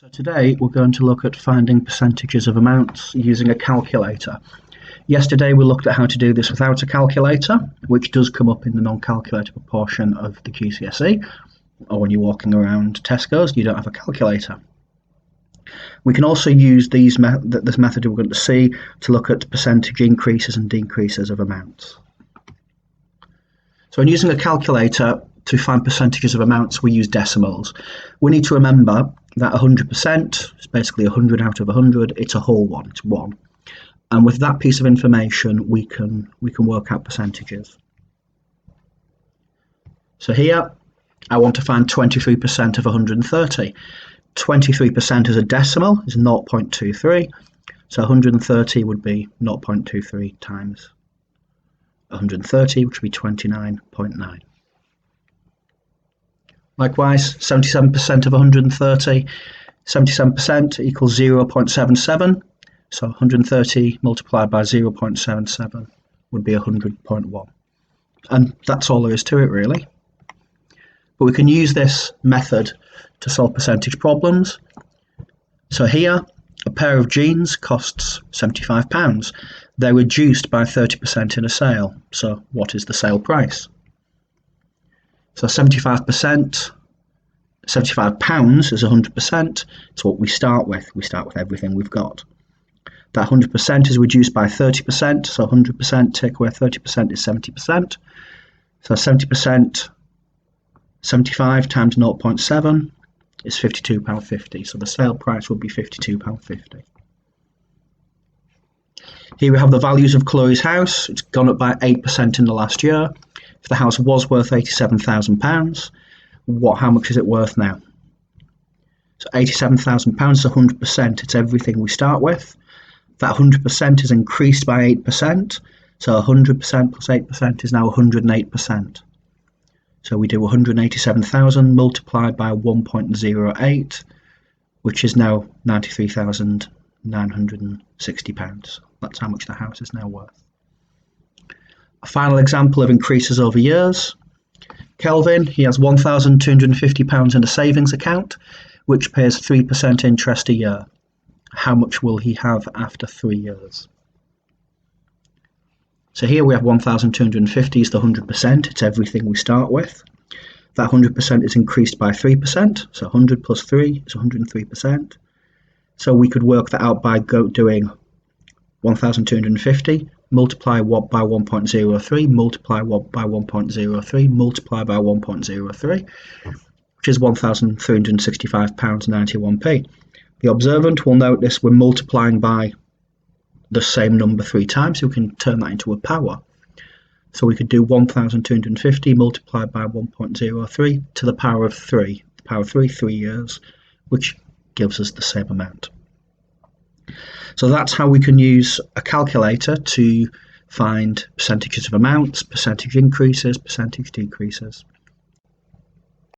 So today we're going to look at finding percentages of amounts using a calculator. Yesterday we looked at how to do this without a calculator, which does come up in the non-calculatable portion of the GCSE, or when you're walking around Tesco's you don't have a calculator. We can also use this method we're going to see to look at percentage increases and decreases of amounts. So when using a calculator to find percentages of amounts, we use decimals. We need to remember that 100% is basically 100 out of 100. It's a whole one, it's 1. And with that piece of information, we can work out percentages. So here, I want to find 23% of 130. 23% as a decimal is 0.23. So 130 would be 0.23 times 130, which would be 29.9. Likewise, 77% of 130, 77% equals 0.77. So 130 multiplied by 0.77 would be 100.1. And that's all there is to it, really. But we can use this method to solve percentage problems. So here, a pair of jeans costs £75. They're reduced by 30% in a sale. So what is the sale price? So 75%, £75 is 100%. It's what we start with. We start with everything we've got. That 100% is reduced by 30%. So 100% take away 30% is 70%. So 70%, 75 times 0.7 is £52.50. So the sale price would be £52.50. Here we have the values of Chloe's house. It's gone up by 8% in the last year. If the house was worth £87,000, how much is it worth now? So £87,000 is 100%. It's everything we start with. That 100% is increased by 8%. So 100% plus 8% is now 108%. So we do 187,000 multiplied by 1.08, which is now £93,960. That's how much the house is now worth. A final example of increases over years. Kelvin, he has £1,250 in a savings account, which pays 3% interest a year. How much will he have after 3 years? So here we have 1,250 is the 100%. It's everything we start with. That 100% is increased by 3%. So 100 plus 3 is 103%. So we could work that out by doing 1,250 multiply what by 1.03, multiply what by 1.03, multiply by 1.03, which is £1,365.91p. The observant will notice we're multiplying by the same number 3 times, so we can turn that into a power. So we could do 1,250 multiplied by 1.03 to the power of 3. The power of 3 years, which gives us the same amount. So that's how we can use a calculator to find percentages of amounts, percentage increases, percentage decreases.